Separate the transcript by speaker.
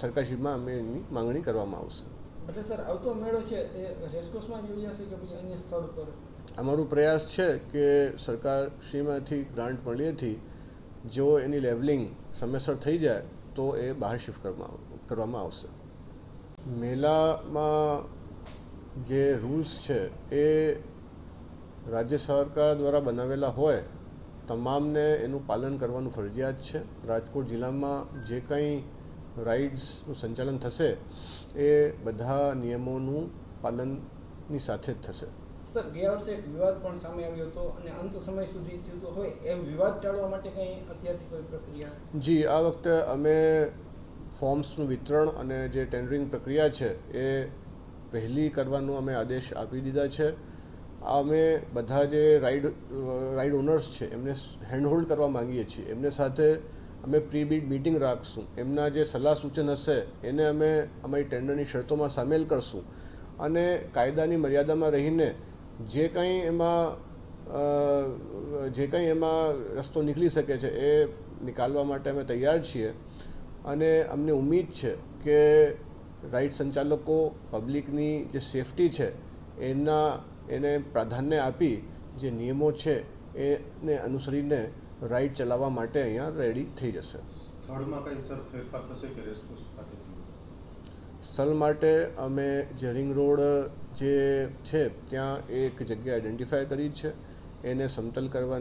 Speaker 1: સરકારશ્રીમાં અમે એની માંગણી કરવામાં આવશે.
Speaker 2: એટલે સર આવતો મેળો છે એ રેસકોર્સમાં જ યોજાશે કે પછી અન્ય સ્થળ પર?
Speaker 1: અમારો પ્રયાસ છે કે સરકારશ્રીમાંથી ગ્રાન્ટ મળીએથી જો એની લેવલિંગ સમયસર થઈ જાય તો એ બહાર શિફ્ટ કરવામાં આવશે. મેળામાં જે રૂલ્સ છે એ રાજ્ય સરકાર દ્વારા બનાવેલા હોય તમામને એનું પાલન કરવાનું ફરજિયાત છે. રાજકોટ જિલ્લામાં જે કંઈ રાઇડ્સનું સંચાલન થશે એ બધા નિયમોનું પાલનની સાથે જ થશે.
Speaker 2: સર ગયા વર્ષે એક વિવાદ પણ સામે આવ્યો હતો અને અંત સમય સુધી થયો હોય એમ વિવાદ ટાળવા માટે કંઈ અત્યારથી કોઈ પ્રક્રિયા?
Speaker 1: જી, આ વખતે અમે ફોર્મ્સનું વિતરણ અને જે ટેન્ડરિંગ પ્રક્રિયા છે એ વહેલી કરવાનો અમે આદેશ આપી દીધા છે. અમે બધા જે રાઇડ ઓનર્સ છે એમને હેન્ડહોલ્ડ કરવા માંગીએ છીએ. એમને સાથે અમે પ્રી બીડ મિટિંગ રાખશું. એમના જે સલાહ સૂચન હશે એને અમે અમારી ટેન્ડરની શરતોમાં સામેલ કરશું અને કાયદાની મર્યાદામાં રહીને જે કંઈ એમાં રસ્તો નીકળી શકે છે એ નિકાલવા માટે અમે તૈયાર છીએ. અને અમને ઉમ્મીદ છે કે રાઇડ સંચાલકો પબ્લિકની જે સેફટી છે એને પ્રાધાન્ય આપી જે નિયમો છે એને અનુસરીને રાઇડ ચલાવવા માટે અહીંયા રેડી થઈ જશે.
Speaker 3: સ્થળમાં કઈ સર ફેરફાર થશે કે રેસકોર્સ ખાતે?
Speaker 1: સ્થળ માટે અમે જે રિંગ રોડ જે છે ત્યાં એક જગ્યા આઈડેન્ટિફાય કરી છે એને સમતલ કરવાની